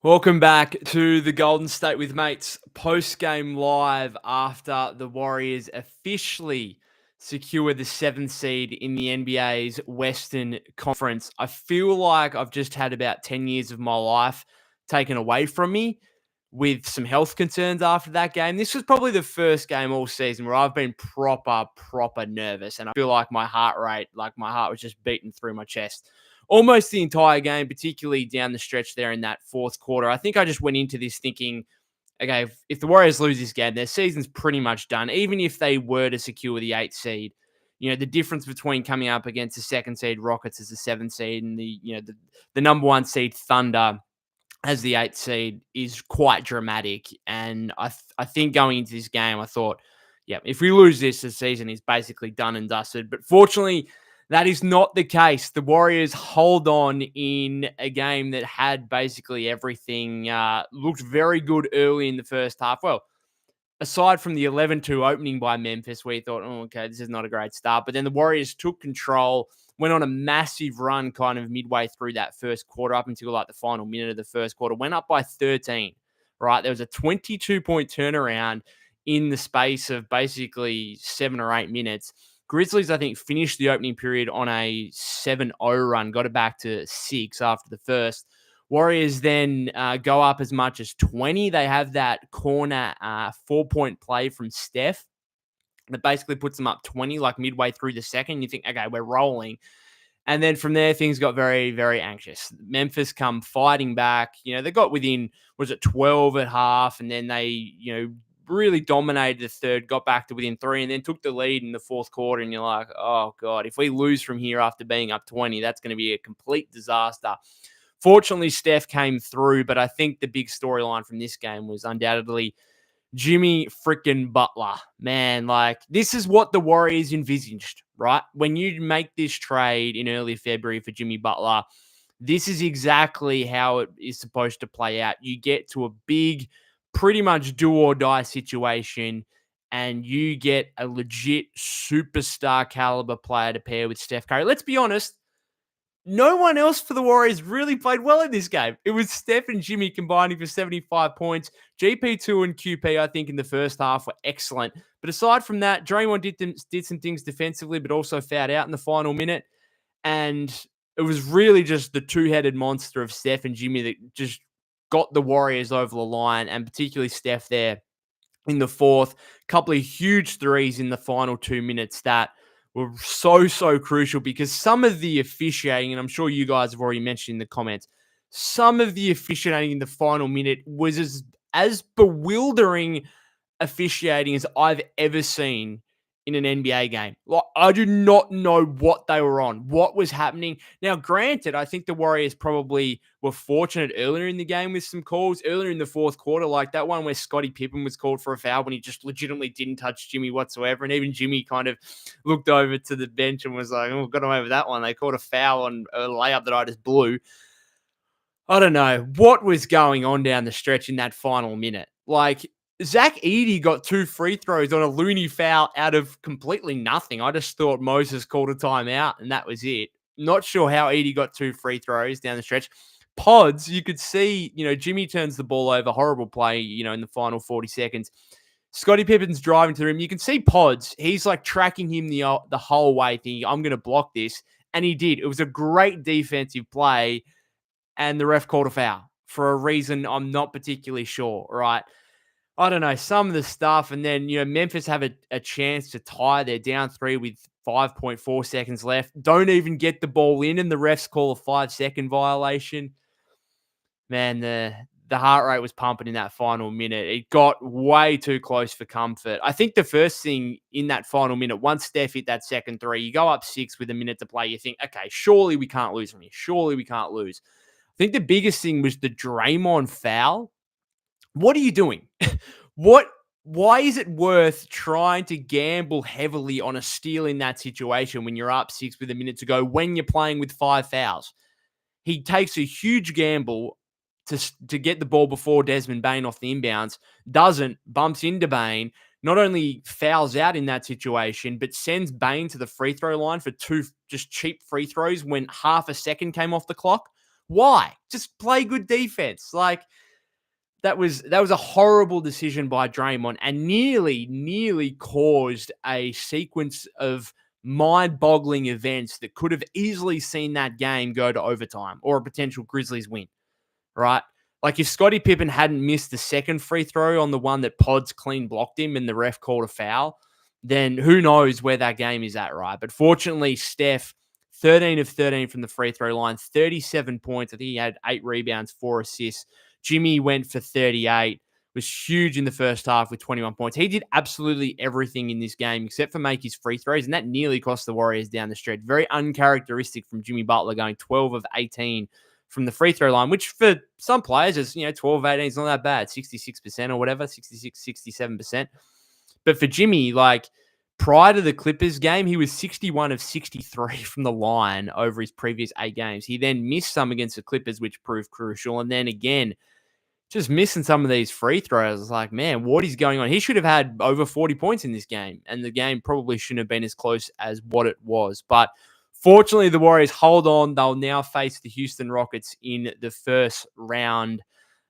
Welcome back to the Golden State with Mates post-game live after the Warriors officially secure the seventh seed in the NBA's Western Conference. I feel like I've just had about 10 years of my life taken away from me with some health concerns after that game. This was probably the first game all season where I've been proper nervous, and I feel like my heart rate, like my heart was just beating through my chest almost the entire game, particularly down the stretch there in that fourth quarter. I think I just went into this thinking, okay, if the Warriors lose this game, their season's pretty much done. Even if they were to secure the eighth seed, the difference between coming up against the second seed Rockets as the seventh seed and the number one seed Thunder as the eighth seed is quite dramatic. And I think going into this game, I thought, yeah, if we lose this, the season is basically done and dusted. But fortunately, that is not the case. The Warriors hold on in a game that had basically everything. Looked very good early in the first half. Well, aside from the 11-2 opening by Memphis, where you thought, oh, okay, this is not a great start. But then the Warriors took control, went on a massive run kind of midway through that first quarter up until like the final minute of the first quarter, went up by 13, right? There was a 22-point turnaround in the space of basically 7 or 8 minutes. Grizzlies, I think, finished the opening period on a 7-0 run, got it back to 6 after the first. Warriors then go up as much as 20. They have that corner 4-point play from Steph that basically puts them up 20, like midway through the second. You think, okay, we're rolling. And then from there, things got very, very anxious. Memphis come fighting back. They got within, 12 at half, and then they, really dominated the third, got back to within 3, and then took the lead in the fourth quarter. And you're like, oh, God, if we lose from here after being up 20, that's going to be a complete disaster. Fortunately, Steph came through, but I think the big storyline from this game was undoubtedly Jimmy freaking Butler. Man, like, this is what the Warriors envisaged, right? When you make this trade in early February for Jimmy Butler, this is exactly how it is supposed to play out. You get to a big, pretty much do or die situation, and you get a legit superstar caliber player to pair with Steph Curry. Let's be honest, no one else for the Warriors really played well in this game. It was Steph and Jimmy combining for 75 points. GP2 and QP, I think, in the first half were excellent. But aside from that, Draymond did some things defensively, but also fouled out in the final minute. And it was really just the two-headed monster of Steph and Jimmy that just got the Warriors over the line, and particularly Steph there in the fourth. Couple of huge threes in the final 2 minutes that were so crucial, because some of the officiating, and I'm sure you guys have already mentioned in the comments, some of the officiating in the final minute was as bewildering officiating as I've ever seen in an NBA game. Like, I do not know what they were on, what was happening. Now, granted, I think the Warriors probably were fortunate earlier in the game with some calls, earlier in the fourth quarter, like that one where Scottie Pippen was called for a foul when he just legitimately didn't touch Jimmy whatsoever. And even Jimmy kind of looked over to the bench and was like, oh, got away with that one. They called a foul on a layup that I just blew. I don't know what was going on down the stretch in that final minute. Like, Zach Edey got 2 free throws on a loony foul out of completely nothing. I just thought Moses called a timeout and that was it. Not sure how Edey got 2 free throws down the stretch. Pods, you could see, Jimmy turns the ball over, horrible play, in the final 40 seconds. Scottie Pippen's driving to the rim. You can see Pods. He's like tracking him the whole way, thinking, I'm going to block this. And he did. It was a great defensive play, and the ref called a foul for a reason I'm not particularly sure, right? I don't know, some of the stuff. And then, Memphis have a chance to tie. They're down 3 with 5.4 seconds left. Don't even get the ball in, and the refs call a 5-second violation. Man, the heart rate was pumping in that final minute. It got way too close for comfort. I think the first thing in that final minute, once Steph hit that second 3, you go up 6 with a minute to play. You think, okay, surely we can't lose from here. Surely we can't lose. I think the biggest thing was the Draymond foul. What are you doing? Why is it worth trying to gamble heavily on a steal in that situation when you're up 6 with a minute to go, when you're playing with 5 fouls? He takes a huge gamble to get the ball before Desmond Bane off the inbounds, doesn't, bumps into Bane, not only fouls out in that situation, but sends Bane to the free throw line for 2 just cheap free throws when half a second came off the clock. Why? Just play good defense. Like, that was a horrible decision by Draymond and nearly caused a sequence of mind-boggling events that could have easily seen that game go to overtime or a potential Grizzlies win, right? Like if Scottie Pippen hadn't missed the second free throw on the one that Pods clean blocked him and the ref called a foul, then who knows where that game is at, right? But fortunately, Steph, 13 of 13 from the free throw line, 37 points. I think he had 8 rebounds, 4 assists. Jimmy went for 38, was huge in the first half with 21 points. He did absolutely everything in this game except for make his free throws, and that nearly cost the Warriors down the stretch. Very uncharacteristic from Jimmy Butler going 12 of 18 from the free throw line, which for some players is, 12 of 18 is not that bad, 66% or whatever, 66, 67%. But for Jimmy, like prior to the Clippers game, he was 61 of 63 from the line over his previous 8 games. He then missed some against the Clippers, which proved crucial. And then again, just missing some of these free throws. Like, man, what is going on? He should have had over 40 points in this game, and the game probably shouldn't have been as close as what it was. But fortunately, the Warriors hold on. They'll now face the Houston Rockets in the first round.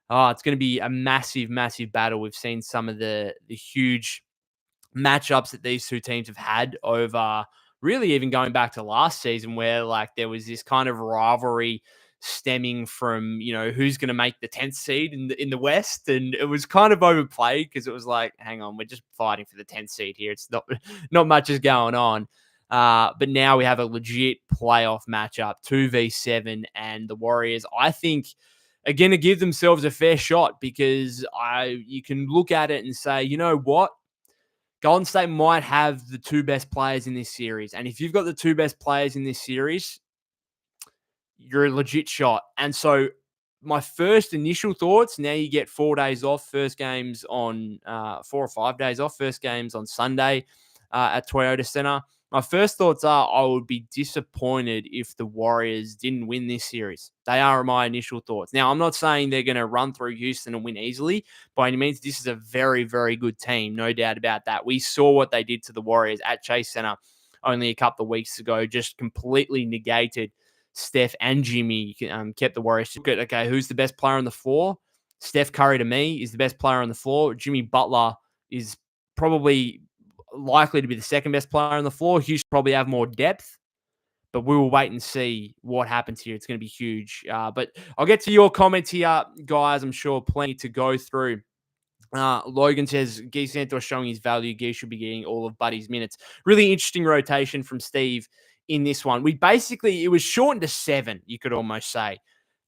Oh, it's going to be a massive, massive battle. We've seen some of the huge matchups that these two teams have had over really even going back to last season where like there was this kind of rivalry stemming from, who's going to make the 10th seed in the West. And it was kind of overplayed because it was like, hang on, we're just fighting for the 10th seed here. It's not much is going on. But now we have a legit playoff matchup, 2v7, and the Warriors, I think, are going to give themselves a fair shot because you can look at it and say, you know what? Golden State might have the 2 best players in this series. And if you've got the 2 best players in this series, you're a legit shot. And so my first initial thoughts, now you get 4 days off, first games on 4 or 5 days off, first games on Sunday at Toyota Center. My first thoughts are I would be disappointed if the Warriors didn't win this series. They are my initial thoughts. Now, I'm not saying they're going to run through Houston and win easily. By any means, this is a very, very good team. No doubt about that. We saw what they did to the Warriors at Chase Center only a couple of weeks ago, just completely negated Steph and Jimmy, kept the Warriors. Look at, okay, who's the best player on the floor? Steph Curry, to me, is the best player on the floor. Jimmy Butler is probably likely to be the second best player on the floor. Houston probably have more depth, but we will wait and see what happens here. It's going to be huge. But I'll get to your comments here, guys. I'm sure plenty to go through. Logan says, Guy Santos showing his value. Guy should be getting all of Buddy's minutes. Really interesting rotation from Steve in this one. It was shortened to 7, you could almost say.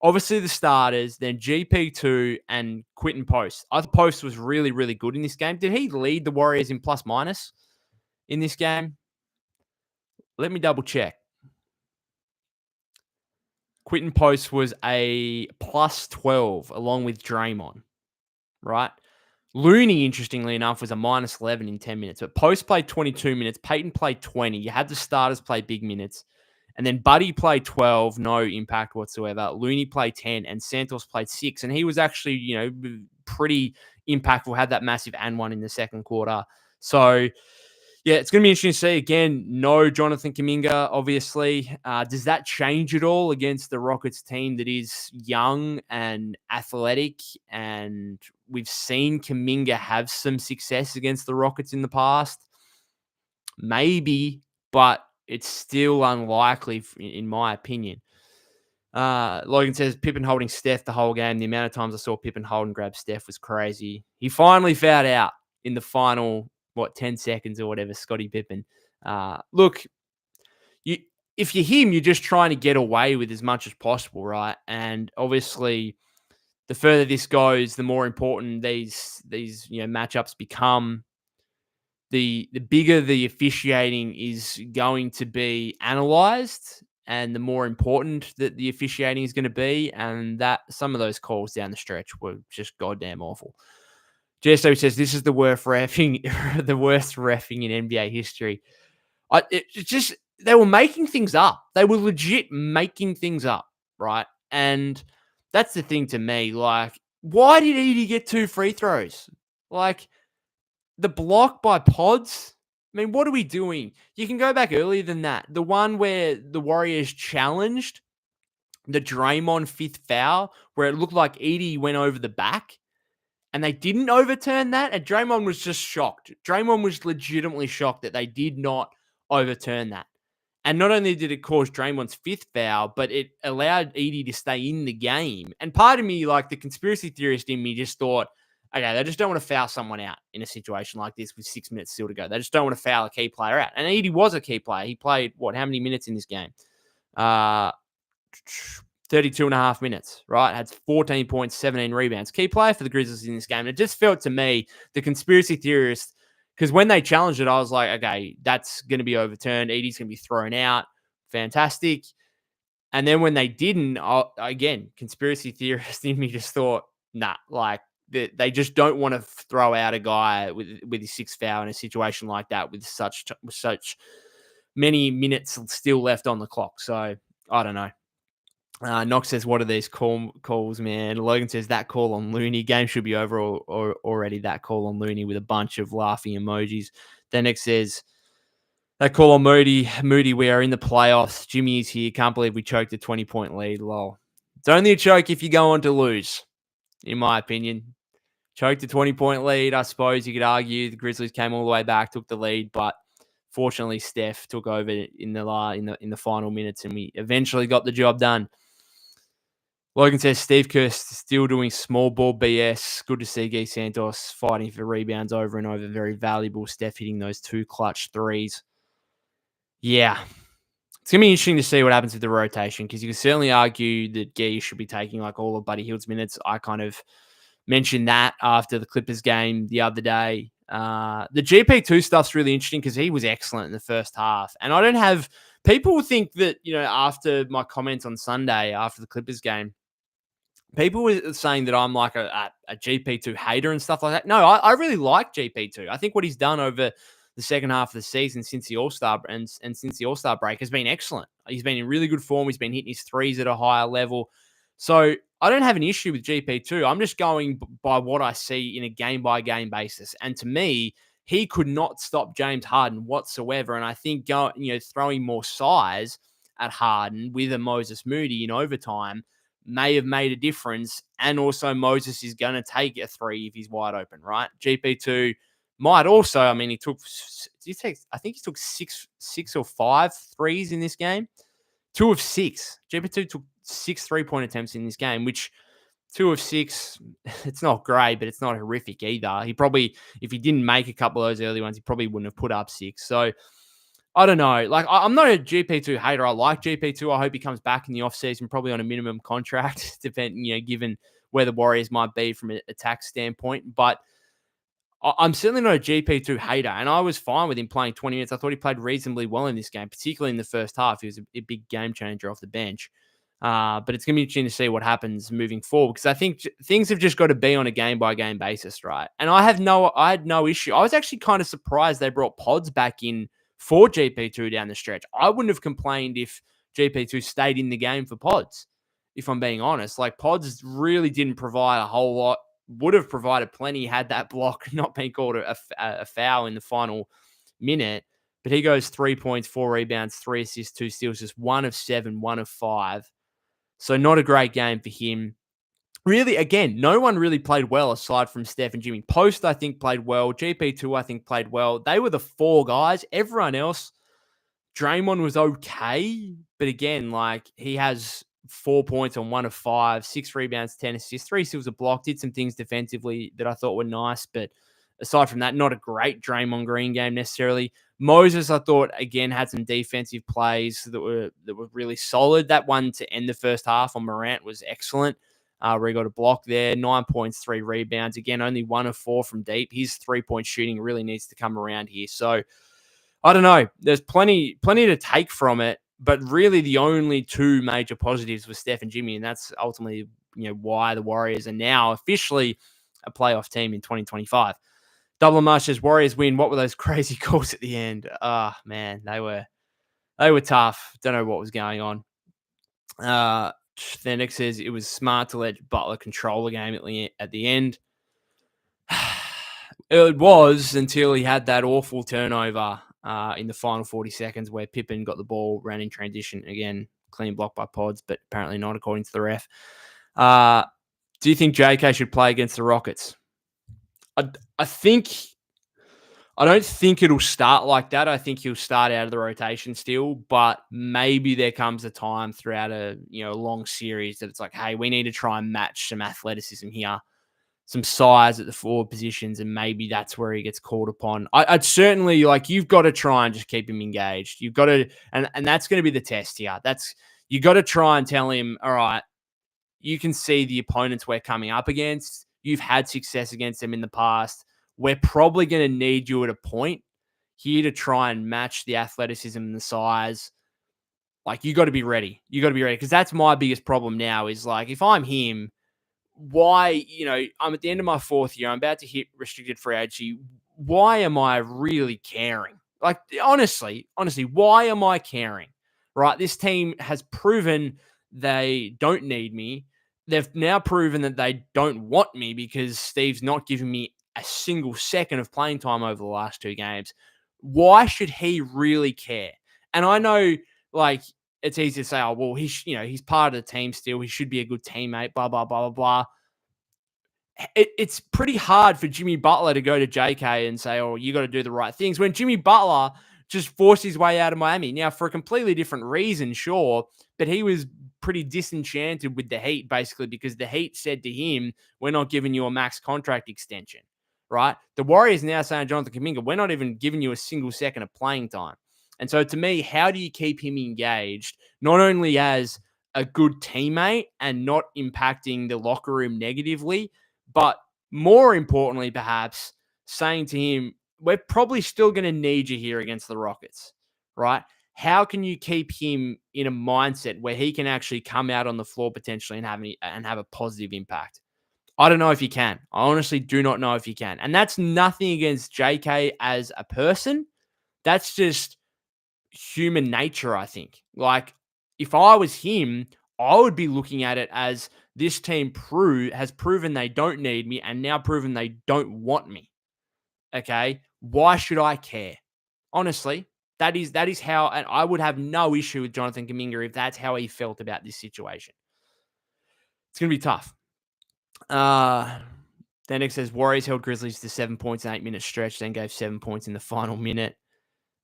Obviously, the starters, then GP2 and Quinton Post. I thought Post was really, really good in this game. Did he lead the Warriors in plus minus in this game? Let me double check. Quinton Post was a plus 12 along with Draymond, right? Looney, interestingly enough, was a minus 11 in 10 minutes. But Post played 22 minutes. Peyton played 20. You had the starters play big minutes. And then Buddy played 12, no impact whatsoever. Looney played 10, and Santos played 6. And he was actually, pretty impactful, had that massive and one in the second quarter. So, yeah, it's going to be interesting to see. Again, no Jonathan Kuminga, obviously. Does that change at all against the Rockets team that is young and athletic? And we've seen Kuminga have some success against the Rockets in the past. Maybe, but it's still unlikely, in my opinion. Logan says, Pippen holding Steph the whole game. The amount of times I saw Pippen hold and grab Steph was crazy. He finally fouled out in the final 10 seconds or whatever, Scottie Pippen. Look, if you're him, you're just trying to get away with as much as possible, right? And obviously, the further this goes, the more important these matchups become. The bigger the officiating is going to be analyzed, and the more important that the officiating is going to be, and that some of those calls down the stretch were just goddamn awful. JSO says this is the worst reffing in NBA history. They were making things up. They were legit making things up, right? And that's the thing to me. Like, why did Edie get 2 free throws? Like, the block by Pods. I mean, what are we doing? You can go back earlier than that. The one where the Warriors challenged the Draymond fifth foul where it looked like Edey went over the back and they didn't overturn that. And Draymond was just shocked. Draymond was legitimately shocked that they did not overturn that. And not only did it cause Draymond's fifth foul, but it allowed Edey to stay in the game. And part of me, like the conspiracy theorist in me, just thought, okay, they just don't want to foul someone out in a situation like this with 6 minutes still to go. They just don't want to foul a key player out. And Edey was a key player. He played, how many minutes in this game? 32 and a half minutes, right? Had 14 points, 17 rebounds. Key player for the Grizzlies in this game. And it just felt to me, the conspiracy theorist, because when they challenged it, I was like, okay, that's going to be overturned. Edey's going to be thrown out. Fantastic. And then when they didn't, again, conspiracy theorist in me just thought, nah, like they just don't want to throw out a guy with his sixth foul in a situation like that with such many minutes still left on the clock. So I don't know. Knox says, what are these calls, man? Logan says, that call on Looney. Game should be over or already, that call on Looney, with a bunch of laughing emojis. Then Nick says, that call on Moody, we are in the playoffs. Jimmy is here. Can't believe we choked a 20-point lead. Lol. It's only a choke if you go on to lose, in my opinion. Choked a 20-point lead, I suppose you could argue. The Grizzlies came all the way back, took the lead, but fortunately Steph took over in the final minutes, and we eventually got the job done. Logan says, Steve Kerr still doing small ball BS. Good to see Guy Santos fighting for rebounds over and over. Very valuable. Steph hitting those 2 clutch threes. Yeah. It's going to be interesting to see what happens with the rotation, because you can certainly argue that Guy should be taking like all of Buddy Hield's minutes. I kind of mentioned that after the Clippers game the other day. The GP2 stuff's really interesting because he was excellent in the first half. And I don't have... People think that, after my comments on Sunday, after the Clippers game, people were saying that I'm like a GP2 hater and stuff like that. No, I really like GP2. I think what he's done over the second half of the season since the All-Star and since the All-Star break has been excellent. He's been in really good form. He's been hitting his threes at a higher level. So I don't have an issue with GP2. I'm just going by what I see in a game-by-game basis. And to me, he could not stop James Harden whatsoever. And I think throwing more size at Harden with a Moses Moody in overtime may have made a difference. And also Moses is going to take a 3 if he's wide open, right? GP2 might also, I think he took six or 5 threes in this game. 2 of 6. GP2 took 6 3-point attempts in this game, which 2 of 6, it's not great, but it's not horrific either. He probably, if he didn't make a couple of those early ones, he probably wouldn't have put up 6. So I don't know. Like, I'm not a GP2 hater. I like GP2. I hope he comes back in the offseason, probably on a minimum contract, given where the Warriors might be from an attack standpoint. But I'm certainly not a GP2 hater, and I was fine with him playing 20 minutes. I thought he played reasonably well in this game, particularly in the first half. He was a big game changer off the bench. But it's going to be interesting to see what happens moving forward, because I think things have just got to be on a game-by-game basis, right? And I had no issue. I was actually kind of surprised they brought Pods back in for GP2 down the stretch. I wouldn't have complained if GP2 stayed in the game for Pods, if I'm being honest. Like, Pods really didn't provide a whole lot. Would have provided plenty had that block not been called a foul in the final minute. But he goes 3 points, 4 rebounds, 3 assists, 2 steals, just 1 of 7, 1 of 5. So not a great game for him. Really, again, no one really played well aside from Steph and Jimmy. Post, I think, played well. GP2, I think, played well. They were the 4 guys. Everyone else, Draymond was okay. But again, like, he has 4 points on 1 of 5, 6 rebounds, 10 assists, 3 steals, a block, did some things defensively that I thought were nice. But aside from that, not a great Draymond Green game necessarily. Moses, I thought, again, had some defensive plays that were really solid. That one to end the first half on Morant was excellent, where he got a block there. 9 points, 3 rebounds. Again, only 1 of 4 from deep. His 3-point shooting really needs to come around here. So, I don't know. There's plenty to take from it, but really the only 2 major positives were Steph and Jimmy, and that's ultimately why the Warriors are now officially a playoff team in 2025. Double Marsh says, Warriors win. What were those crazy calls at the end? Man, they were tough. Don't know what was going on. Fenix says it was smart to let Butler control the game at the end. It was until he had that awful turnover in the final 40 seconds where Pippen got the ball, ran in transition. Again, clean block by Pods, but apparently not according to the ref. Do you think JK should play against the Rockets? I think I don't think it'll start like that. I think he'll start out of the rotation still, but maybe there comes a time throughout a long series that it's like, hey, we need to try and match some athleticism here, some size at the forward positions, and maybe that's where he gets called upon. I'd certainly you've got to try and just keep him engaged. You've got to, and that's going to be the test here. You got to try and tell him, all right, you can see the opponents we're coming up against. You've had success against them in the past. We're probably going to need you at a point here to try and match the athleticism and the size. You got to be ready. You got to be ready, because that's my biggest problem now is if I'm him, why, I'm at the end of my 4th year. I'm about to hit restricted free agency. Why am I really caring? Honestly, why am I caring? Right? This team has proven they don't need me. They've now proven that they don't want me because Steve's not giving me a single second of playing time over the last 2 games. Why should he really care? And I know, it's easy to say, oh, well, he's part of the team still. He should be a good teammate, blah, blah, blah, blah, blah. It's pretty hard for Jimmy Butler to go to JK and say, oh, you got to do the right things, when Jimmy Butler just forced his way out of Miami. Now, for a completely different reason, sure, but he was pretty disenchanted with the Heat, basically, because the Heat said to him, we're not giving you a max contract extension, right? The Warriors now saying, Jonathan Kuminga, we're not even giving you a single second of playing time. And so to me, how do you keep him engaged, not only as a good teammate and not impacting the locker room negatively, but more importantly, perhaps saying to him, we're probably still going to need you here against the Rockets, right? How can you keep him in a mindset where he can actually come out on the floor potentially and have a positive impact? I don't know if he can. I honestly do not know if he can. And that's nothing against JK as a person. That's just human nature, I think. If I was him, I would be looking at it as this team has proven they don't need me and now proven they don't want me. Okay? Why should I care? Honestly, that is how, and I would have no issue with Jonathan Kuminga if that's how he felt about this situation. It's going to be tough. Then it says Warriors held Grizzlies to 7 points in 8-minute stretch, then gave 7 points in the final minute.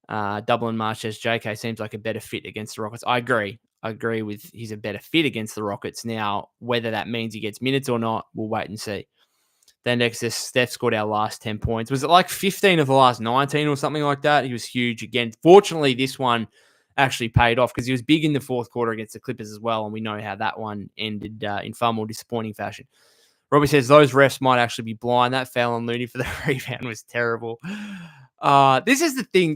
Double and March says JK seems like a better fit against the Rockets. I agree with he's a better fit against the Rockets. Now, whether that means he gets minutes or not, we'll wait and see. Then next says Steph scored our last 10 points. Was it 15 of the last 19 or something like that? He was huge again. Fortunately, this one actually paid off because he was big in the 4th quarter against the Clippers as well, and we know how that one ended in far more disappointing fashion. Robbie says those refs might actually be blind. That foul on Looney for the rebound was terrible. This is the thing.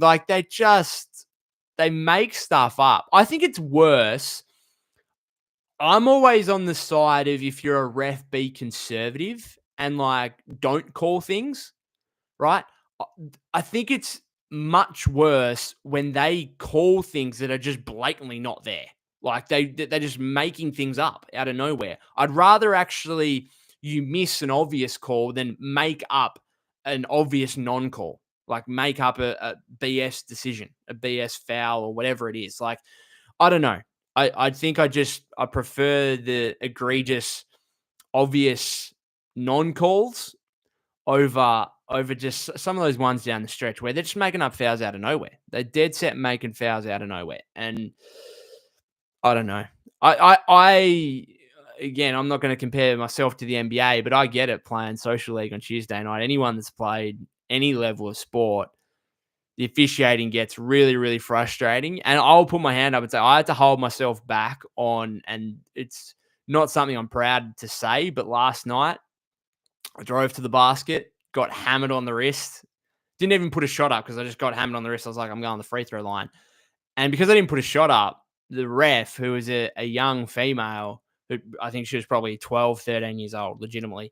They make stuff up. I think it's worse. I'm always on the side of, if you're a ref, be conservative and don't call things, right? I think it's much worse when they call things that are just blatantly not there. They're just making things up out of nowhere. I'd rather actually you miss an obvious call than make up an obvious non-call. Make up a BS decision, a BS foul or whatever it is. I don't know. I think I prefer the egregious, obvious non-calls over just some of those ones down the stretch where they're just making up fouls out of nowhere. They're dead set making fouls out of nowhere. And I don't know. Again, I'm not going to compare myself to the NBA, but I get it playing Social League on Tuesday night. Anyone that's played any level of sport, the officiating gets really, really frustrating. And I'll put my hand up and say, I had to hold myself back and it's not something I'm proud to say, but last night I drove to the basket, got hammered on the wrist, didn't even put a shot up because I just got hammered on the wrist. I was like, I'm going on the free throw line. And because I didn't put a shot up, the ref, who was a young female, who I think she was probably 12, 13 years old, legitimately,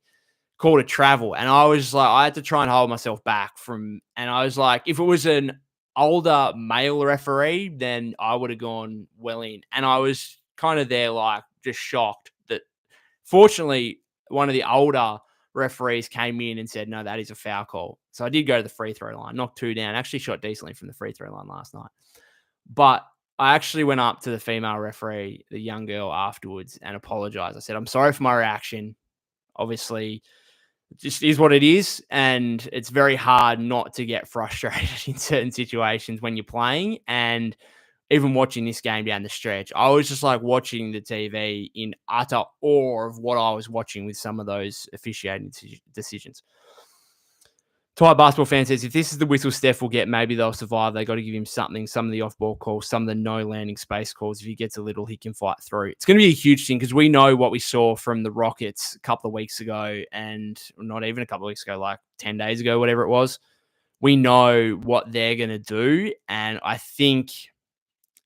called a travel. And I was I had to try and hold myself back and I was like, if it was an older male referee, then I would have gone well in. And I was kind of there, just shocked that fortunately one of the older referees came in and said, no, that is a foul call. So I did go to the free throw line, knocked 2 down, actually shot decently from the free throw line last night. But I actually went up to the female referee, the young girl, afterwards and apologized. I said, "I'm sorry for my reaction. Obviously, it just is what it is, and it's very hard not to get frustrated in certain situations when you're playing." And even watching this game down the stretch, I was just like watching the TV in utter awe of what I was watching with some of those officiating decisions. Thai basketball fan says, if this is the whistle Steph will get, maybe they'll survive. They got to give him something, some of the off ball calls, some of the no landing space calls. If he gets a little, he can fight through. It's going to be a huge thing because we know what we saw from the Rockets a couple of weeks ago, and not even a couple of weeks ago, like 10 days ago, whatever it was. We know what they're going to do. And I think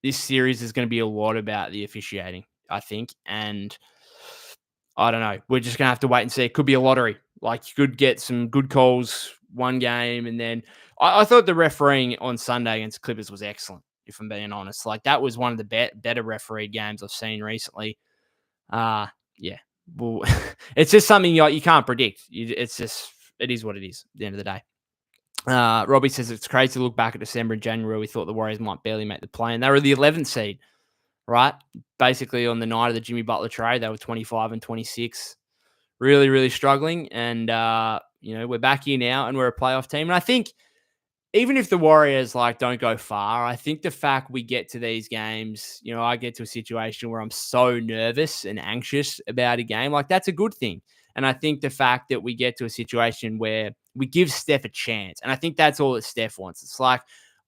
this series is going to be a lot about the officiating, I think. And I don't know. We're just going to have to wait and see. It could be a lottery. Like, you could get some good calls one game. And then I thought the refereeing on Sunday against Clippers was excellent, if I'm being honest. Like, that was one of the better refereed games I've seen recently. Yeah. Well, it's just something you can't predict. It's just, it is what it is at the end of the day. Robbie says it's crazy to look back at December and January. We thought the Warriors might barely make the play, and they were the 11th seed, right? Basically, on the night of the Jimmy Butler trade, they were 25 and 26, really, really struggling. And we're back here now, and we're a playoff team. And I think even if the Warriors don't go far, I think the fact we get to these games, I get to a situation where I'm so nervous and anxious about a game, that's a good thing. And I think the fact that we get to a situation where we give Steph a chance, and I think that's all that Steph wants. It's like,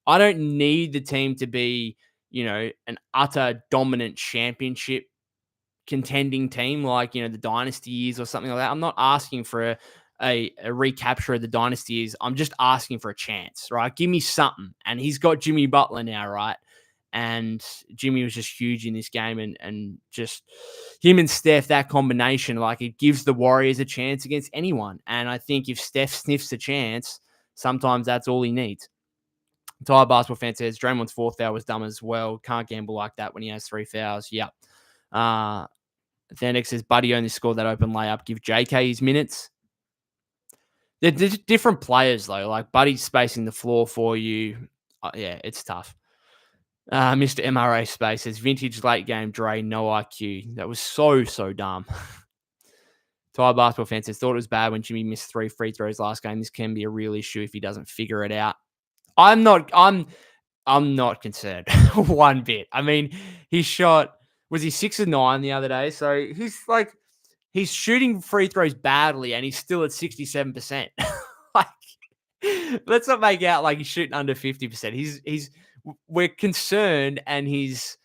I don't need the team to be, an utter dominant championship contending team the dynasty years or something like that. I'm not asking for a recapture of the dynasty years. I'm just asking for a chance, right? Give me something. And he's got Jimmy Butler now, right? And Jimmy was just huge in this game, and just him and Steph, that combination, it gives the Warriors a chance against anyone. And I think if Steph sniffs a chance, sometimes that's all he needs. Entire basketball fan says Draymond's fourth foul was dumb as well. Can't gamble like that when he has 3 fouls. Yep. Thanik says Buddy only scored that open layup. Give JK his minutes. They're different players, though. Buddy's spacing the floor for you. Yeah, it's tough. Mr. MRA Space says, vintage late game Dre, no IQ. That was so dumb. Thai basketball fan says, thought it was bad when Jimmy missed 3 free throws last game. This can be a real issue if he doesn't figure it out. I'm not concerned one bit. I mean, he shot, was he 6 of 9 the other day? So he's shooting free throws badly and he's still at 67%. Let's not make out like he's shooting under 50%. We're concerned and he's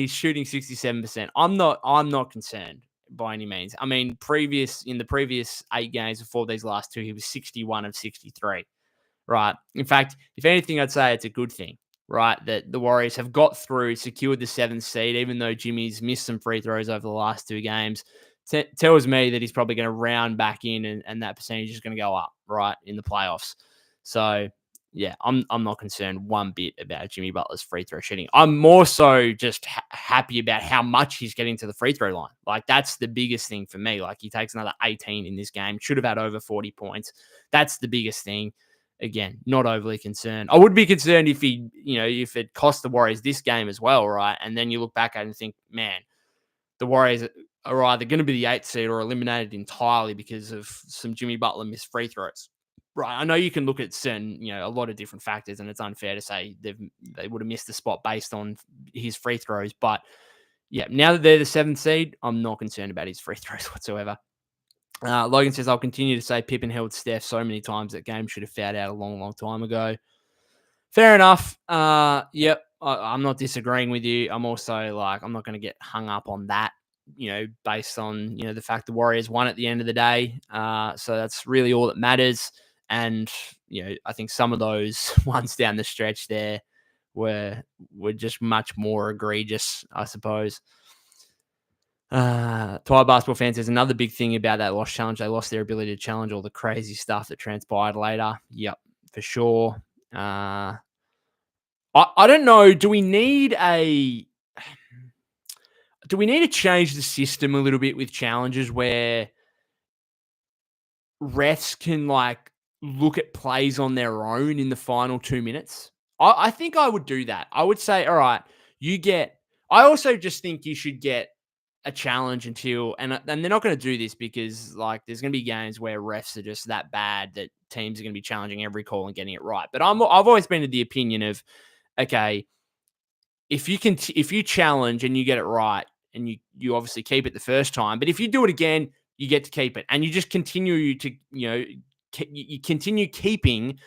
shooting 67%. I'm not concerned by any means. I mean, in the previous 8 games before these last 2, he was 61 of 63. Right. In fact, if anything, I'd say it's a good thing, right? That the Warriors have got through, secured the 7th seed, even though Jimmy's missed some free throws over the last 2 games. Tells me that he's probably going to round back in, and that percentage is going to go up, right, in the playoffs. So, yeah, I'm not concerned one bit about Jimmy Butler's free throw shooting. I'm more so just happy about how much he's getting to the free throw line. That's the biggest thing for me. He takes another 18 in this game, should have had over 40 points. That's the biggest thing. Again, not overly concerned. I would be concerned if if it cost the Warriors this game as well, right? And then you look back at it and think, man, the Warriors are either going to be the 8th seed or eliminated entirely because of some Jimmy Butler missed free throws. Right. I know you can look at certain, a lot of different factors, and it's unfair to say they would have missed the spot based on his free throws. But yeah, now that they're the 7th seed, I'm not concerned about his free throws whatsoever. Logan says, I'll continue to say Pippen held Steph so many times that game should have fouled out a long, long time ago. Fair enough. Yep. I'm not disagreeing with you. I'm also I'm not going to get hung up on that, based on, the fact the Warriors won at the end of the day. So that's really all that matters. And, I think some of those ones down the stretch there were just much more egregious, I suppose. Thai basketball fans, there's another big thing about that lost challenge. They lost their ability to challenge all the crazy stuff that transpired later. Yep, for sure. I don't know. Do we need to change the system a little bit with challenges where refs can look at plays on their own in the final 2 minutes? I think I would do that. I would say, all right, I also just think you should get a challenge until, and they're not going to do this because like there's going to be games where refs are just that bad that teams are going to be challenging every call and getting it right. But I've always been of the opinion of, okay, if you challenge and you get it right and you obviously keep it the first time, but if you do it again, you get to keep it, and you just continue to you continue keeping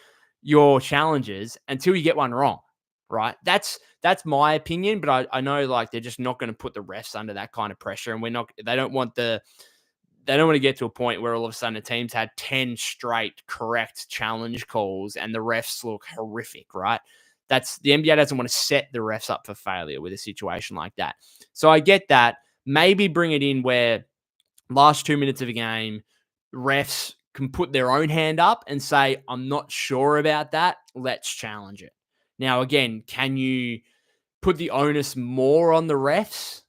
your challenges until you get one wrong, right? That's my opinion, but I know like they're just not going to put the refs under that kind of pressure, and they don't want to get to a point where all of a sudden a team's had 10 straight correct challenge calls and the refs look horrific, right? That's the NBA doesn't want to set the refs up for failure with a situation like that. So I get that. Maybe bring it in where last 2 minutes of a game, refs can put their own hand up and say, I'm not sure about that. Let's challenge it. Now, again, can you put the onus more on the refs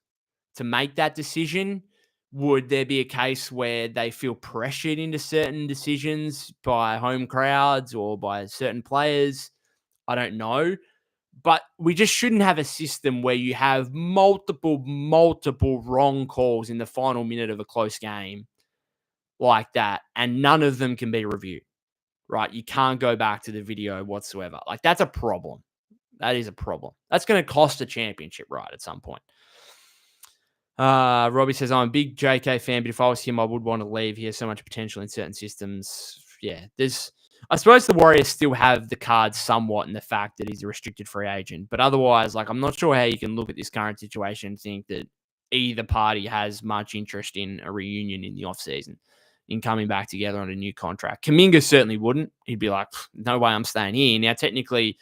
to make that decision? Would there be a case where they feel pressured into certain decisions by home crowds or by certain players? I don't know. But we just shouldn't have a system where you have multiple wrong calls in the final minute of a close game like that, and none of them can be reviewed, right? You can't go back to the video whatsoever. Like, that's a problem. That is a problem. That's going to cost a championship, right, at some point. Robbie says, I'm a big JK fan, but if I was him, I would want to leave. He has so much potential in certain systems. Yeah, I suppose the Warriors still have the cards somewhat in the fact that he's a restricted free agent. But otherwise, like, I'm not sure how you can look at this current situation and think that either party has much interest in a reunion in the offseason, in coming back together on a new contract. Kuminga certainly wouldn't. He'd be like, no way I'm staying here. Now, technically,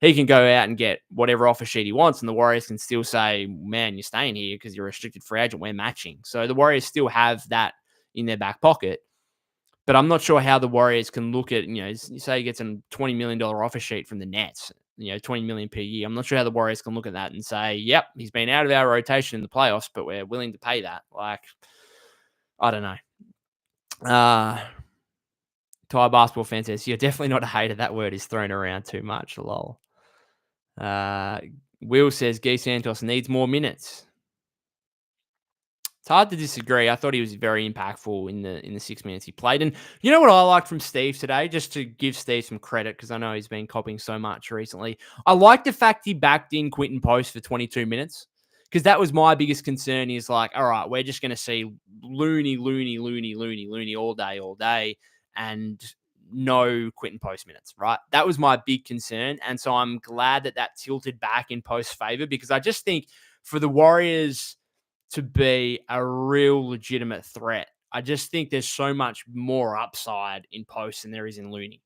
he can go out and get whatever offer sheet he wants, and the Warriors can still say, man, you're staying here because you're a restricted free agent. We're matching. So the Warriors still have that in their back pocket. But I'm not sure how the Warriors can look at, say he gets a $20 million offer sheet from the Nets, $20 million per year. I'm not sure how the Warriors can look at that and say, yep, he's been out of our rotation in the playoffs, but we're willing to pay that. Like, I don't know. Thai basketball fan says, you're definitely not a hater. That word is thrown around too much. Lol. Will says, Guy Santos needs more minutes. It's hard to disagree. I thought he was very impactful in the 6 minutes he played. And you know what I liked from Steve today, just to give Steve some credit, because I know he's been copying so much recently. I like the fact he backed in Quinton Post for 22 minutes, because that was my biggest concern. Is like, all right, we're just going to see loony all day, and no Quinton Post minutes, right? That was my big concern. And so I'm glad that tilted back in Post's favor, because I just think for the Warriors to be a real legitimate threat, I just think there's so much more upside in Post than there is in Looney.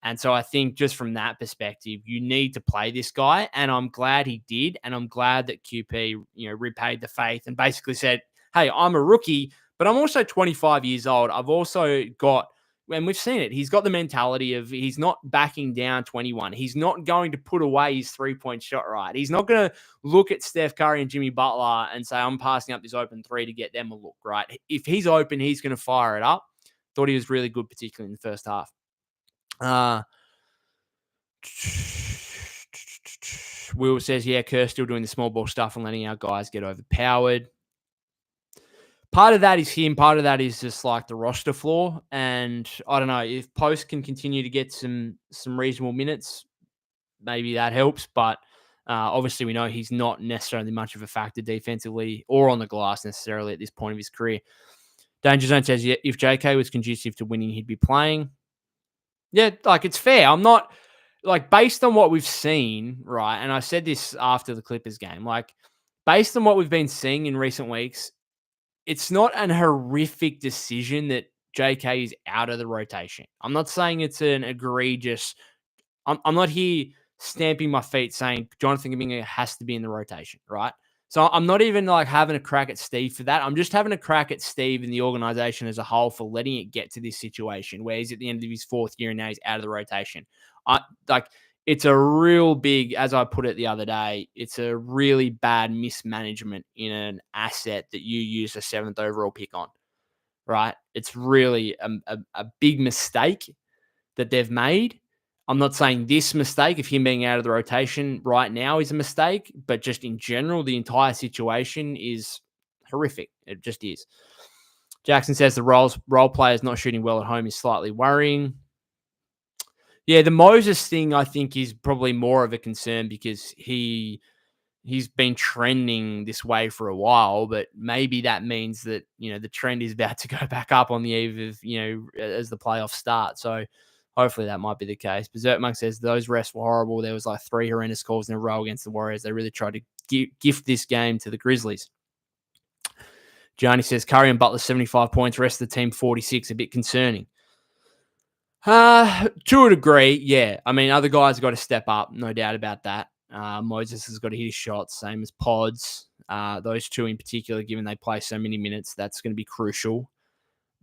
And so I think just from that perspective, you need to play this guy. And I'm glad he did. And I'm glad that QP, repaid the faith and basically said, hey, I'm a rookie, but I'm also 25 years old. I've also got, and we've seen it, he's got the mentality of he's not backing down 21. He's not going to put away his 3-point shot, right? He's not going to look at Steph Curry and Jimmy Butler and say, I'm passing up this open three to get them a look, right? If he's open, he's going to fire it up. Thought he was really good, particularly in the first half. Will says, yeah, Kerr's still doing the small ball stuff and letting our guys get overpowered. Part of that is him. Part of that is just like the roster flaw. And I don't know, if Post can continue to get some reasonable minutes, maybe that helps. But obviously we know he's not necessarily much of a factor defensively or on the glass necessarily at this point of his career. Danger Zone says, yeah, if JK was conducive to winning, he'd be playing. Yeah, like, it's fair. I'm not, like, based on what we've seen, right? And I said this after the Clippers game, like, based on what we've been seeing in recent weeks, it's not an horrific decision that JK is out of the rotation. I'm not saying it's an egregious. I'm not here stamping my feet saying Jonathan Kuminga has to be in the rotation, right? So I'm not even like having a crack at Steve for that. I'm just having a crack at Steve and the organization as a whole for letting it get to this situation where he's at the end of his 4th year and now he's out of the rotation. It's a real big, as I put it the other day, it's a really bad mismanagement in an asset that you use a 7th overall pick on, right? It's really a big mistake that they've made. I'm not saying this mistake of him being out of the rotation right now is a mistake, but just in general, the entire situation is horrific. It just is. Jackson says the role players not shooting well at home is slightly worrying. Yeah, the Moses thing I think is probably more of a concern because he's been trending this way for a while, but maybe that means that, the trend is about to go back up on the eve of, as the playoffs start. So hopefully that might be the case. Berserk Monk says those refs were horrible. There was like 3 horrendous calls in a row against the Warriors. They really tried to gift this game to the Grizzlies. Johnny says Curry and Butler 75 points, rest of the team 46, a bit concerning. To a degree, yeah. I mean, other guys have got to step up, no doubt about that. Moses has got to hit his shots, same as Pods. Those two in particular, given they play so many minutes, that's going to be crucial.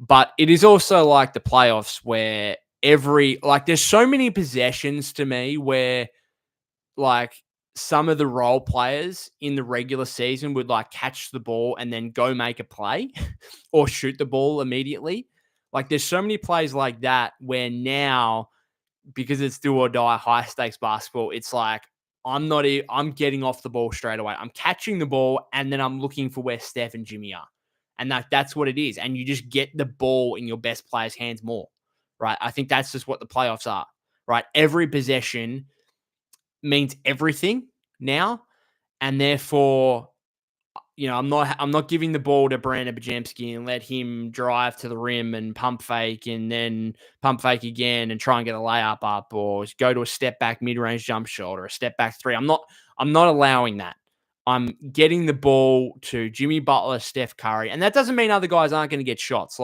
But it is also like the playoffs where there's so many possessions to me where like some of the role players in the regular season would like catch the ball and then go make a play or shoot the ball immediately. Like there's so many plays like that where now, because it's do or die high stakes basketball, it's like I'm getting off the ball straight away. I'm catching the ball and then I'm looking for where Steph and Jimmy are. And that's what it is. And you just get the ball in your best player's hands more, right? I think that's just what the playoffs are, right? Every possession means everything now. And therefore, I'm not giving the ball to Brandon Bajemski and let him drive to the rim and pump fake and then pump fake again and try and get a layup up or go to a step back mid-range jump shot or a step back 3. I'm not allowing that. I'm getting the ball to Jimmy Butler, Steph Curry, and that doesn't mean other guys aren't going to get shots.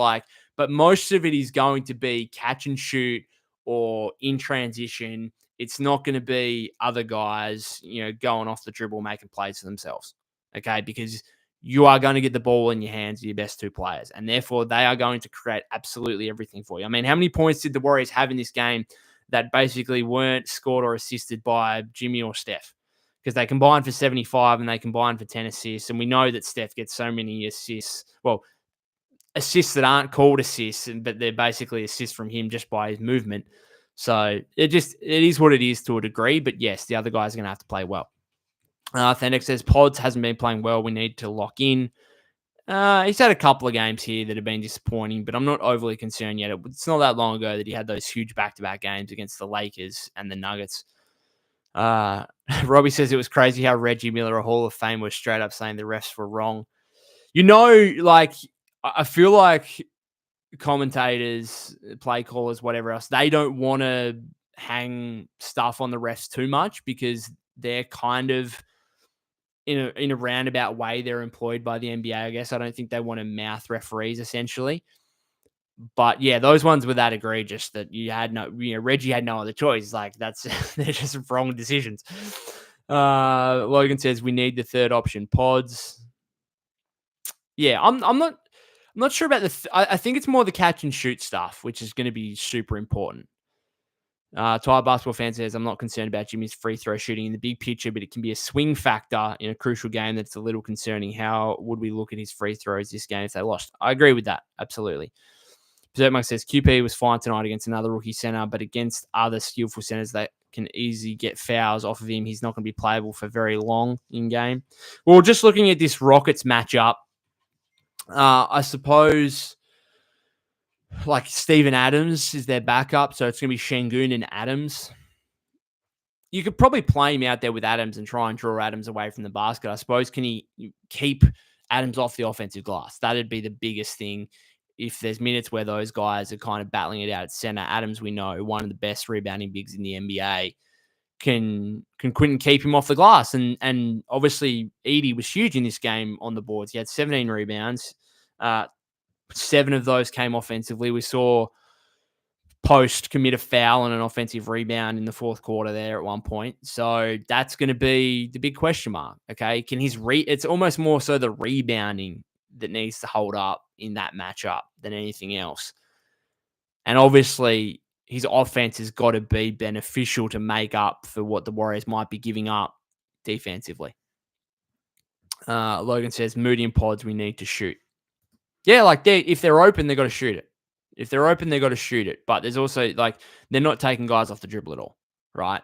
But most of it is going to be catch and shoot or in transition. It's not going to be other guys, going off the dribble, making plays for themselves. Okay, because you are going to get the ball in your hands of your best 2 players, and therefore they are going to create absolutely everything for you. I mean, how many points did the Warriors have in this game that basically weren't scored or assisted by Jimmy or Steph? Because they combined for 75 and they combined for 10 assists, and we know that Steph gets so many assists. Well, assists that aren't called assists, but they're basically assists from him just by his movement. So it is what it is to a degree, but yes, the other guys are going to have to play well. Fenix says Pods hasn't been playing well. We need to lock in. He's had a couple of games here that have been disappointing, but I'm not overly concerned yet. It's not that long ago that he had those huge back-to-back games against the Lakers and the Nuggets. Robbie says it was crazy how Reggie Miller, a Hall of Fame, was straight up saying the refs were wrong. I feel like commentators, play callers, whatever else, they don't want to hang stuff on the refs too much because they're kind of in a roundabout way, they're employed by the NBA, I guess. I don't think they want to mouth referees, essentially. But yeah, those ones were that egregious that Reggie had no other choice. Like they're just wrong decisions. Logan says we need the third option, Pods. Yeah, I'm not sure about I think it's more the catch and shoot stuff, which is going to be super important. Tire Basketball Fan says, I'm not concerned about Jimmy's free throw shooting in the big picture, but it can be a swing factor in a crucial game that's a little concerning. How would we look at his free throws this game if they lost? I agree with that. Absolutely. Berserk says, QP was fine tonight against another rookie center, but against other skillful centers that can easily get fouls off of him, he's not going to be playable for very long in game. Well, just looking at this Rockets matchup, I suppose like Steven Adams is their backup, so it's going to be Şengün and Adams. You could probably play him out there with Adams and try and draw Adams away from the basket. I suppose, can he keep Adams off the offensive glass? That'd be the biggest thing. If there's minutes where those guys are kind of battling it out at center, Adams, we know, one of the best rebounding bigs in the NBA, can Quentin keep him off the glass. And obviously, Edey was huge in this game on the boards. He had 17 rebounds. 7 of those came offensively. We saw Post commit a foul and an offensive rebound in the fourth quarter there at one point. So that's going to be the big question mark. Okay. Can it's almost more so the rebounding that needs to hold up in that matchup than anything else. And obviously his offense has got to be beneficial to make up for what the Warriors might be giving up defensively. Logan says, Moody and Pods, we need to shoot. Yeah, like if they're open, they got to shoot it. If they're open, they got to shoot it. But there's also they're not taking guys off the dribble at all. right?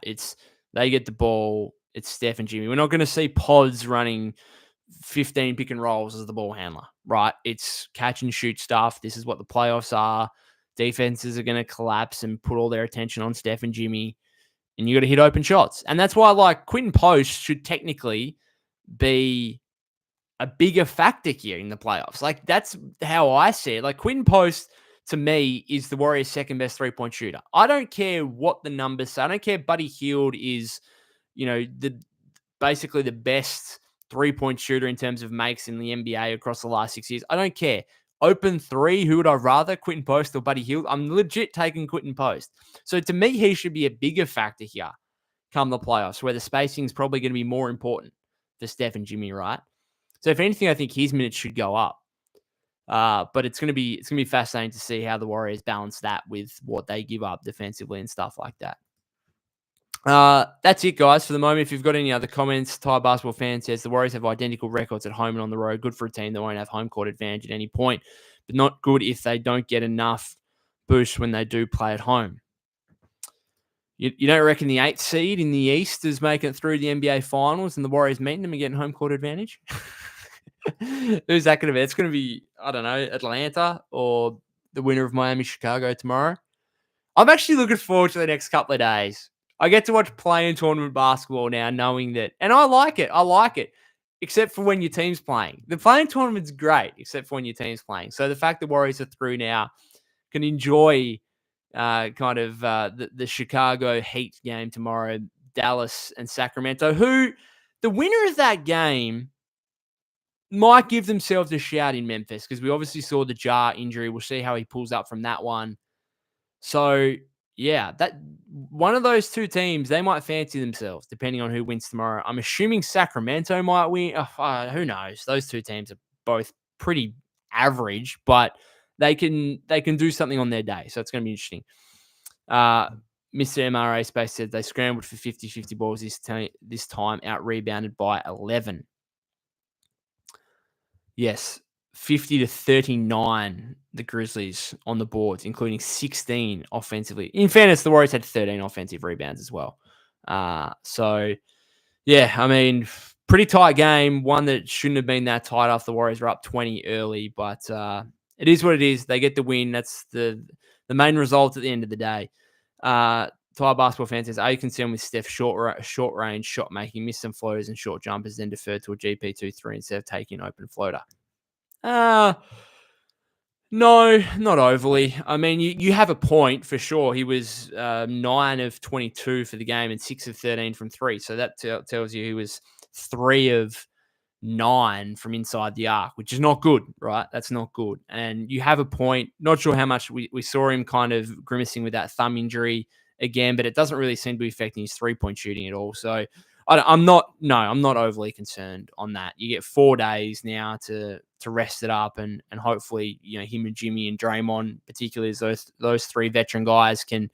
They get the ball. It's Steph and Jimmy. We're not going to see pods running 15 pick and rolls as the ball handler, right? It's catch and shoot stuff. This is what the playoffs are. Defenses are going to collapse and put all their attention on Steph and Jimmy, and you got to hit open shots. And that's why, like, Quinton Post should technically be a bigger factor here in the playoffs. Like, that's how I see it. Like, Quinton Post, to me, is the Warriors' second best three-point shooter. I don't care what the numbers say. I don't care Buddy Hield is, basically the best three-point shooter in terms of makes in the NBA across the last 6 years. I don't care. Open three, who would I rather, Quinton Post or Buddy Hield? I'm legit taking Quinton Post. So to me, he should be a bigger factor here come the playoffs, where the spacing is probably going to be more important for Steph and Jimmy, right? So if anything, I think his minutes should go up. But it's going to be fascinating to see how the Warriors balance that with what they give up defensively and stuff like that. That's it, guys, for the moment. If you've got any other comments, Thai basketball fan says the Warriors have identical records at home and on the road. Good for a team that won't have home court advantage at any point, but not good if they don't get enough boost when they do play at home. You don't reckon the 8th seed in the East is making it through the NBA Finals and the Warriors meeting them and getting home court advantage? Who's that going to be? It's going to be, I don't know, Atlanta or the winner of Miami-Chicago tomorrow. I'm actually looking forward to the next couple of days. I get to watch play-in tournament basketball now, knowing that, and I like it, except for when your team's playing. The play-in tournament's great, except for when your team's playing. So the fact the Warriors are through now, can enjoy the Chicago Heat game tomorrow, Dallas and Sacramento, who the winner of that game might give themselves a shout in Memphis, because we obviously saw the Jar injury. We'll see how he pulls up from that one. So, yeah, that one of those two teams, they might fancy themselves, depending on who wins tomorrow. I'm assuming Sacramento might win. Who knows? Those two teams are both pretty average, but they can do something on their day. So it's going to be interesting. Mr. MRA Space said they scrambled for 50-50 balls this time, out-rebounded by 11. Yes, 50-39, the Grizzlies on the boards, including 16 offensively. In fairness, the Warriors had 13 offensive rebounds as well. So, yeah, I mean, pretty tight game. One that shouldn't have been that tight after the Warriors were up 20 early, but it is what it is. They get the win. That's the main result at the end of the day. Thai basketball fan says, are you concerned with Steph's short range shot making, missed some floaters and short jumpers, then deferred to a GP2-3 instead of taking an open floater? No, not overly. I mean, you have a point for sure. He was 9 of 22 for the game and 6 of 13 from 3. So that tells you he was 3 of 9 from inside the arc, which is not good, right? That's not good. And you have a point. Not sure how much we saw him kind of grimacing with that thumb injury again, but it doesn't really seem to be affecting his 3-point shooting at all. So I'm not overly concerned on that. You get 4 days now to rest it up, and hopefully, him and Jimmy and Draymond, particularly as those 3 veteran guys, can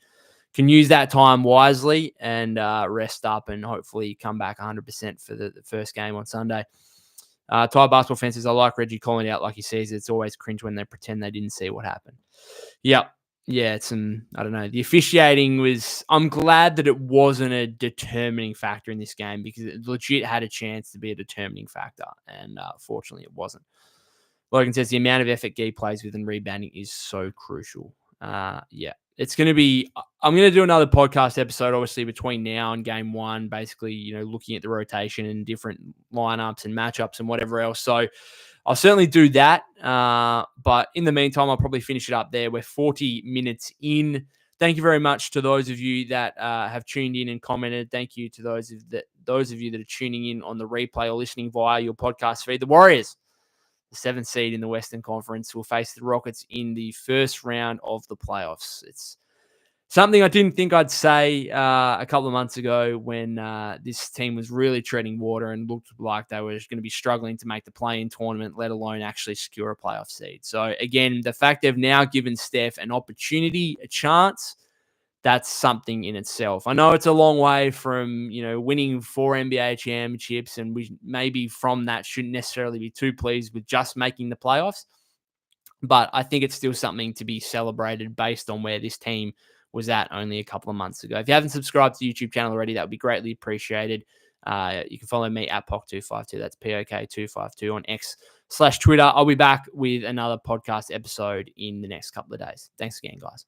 use that time wisely and rest up and hopefully come back 100% for the first game on Sunday. Thai basketball fans says, I like Reggie calling out like he sees it. It's always cringe when they pretend they didn't see what happened. Yep. Yeah, I don't know. The officiating I'm glad that it wasn't a determining factor in this game, because it legit had a chance to be a determining factor. And fortunately, it wasn't. Logan says the amount of effort Gee plays with and rebounding is so crucial. Yeah, it's going to be, I'm going to do another podcast episode, obviously, between now and game 1, basically, looking at the rotation and different lineups and matchups and whatever else. So I'll certainly do that. But in the meantime, I'll probably finish it up there. We're 40 minutes in. Thank you very much to those of you that have tuned in and commented. Thank you to those of you that are tuning in on the replay or listening via your podcast feed. The Warriors, the 7th seed in the Western Conference, will face the Rockets in the first round of the playoffs. It's something I didn't think I'd say a couple of months ago when this team was really treading water and looked like they were going to be struggling to make the play-in tournament, let alone actually secure a playoff seed. So again, the fact they've now given Steph an opportunity, a chance, that's something in itself. I know it's a long way from, winning 4 NBA championships, and we maybe from that shouldn't necessarily be too pleased with just making the playoffs. But I think it's still something to be celebrated based on where this team was at only a couple of months ago. If you haven't subscribed to the YouTube channel already, that would be greatly appreciated. You can follow me at POK252. That's POK252 on X/Twitter. I'll be back with another podcast episode in the next couple of days. Thanks again, guys.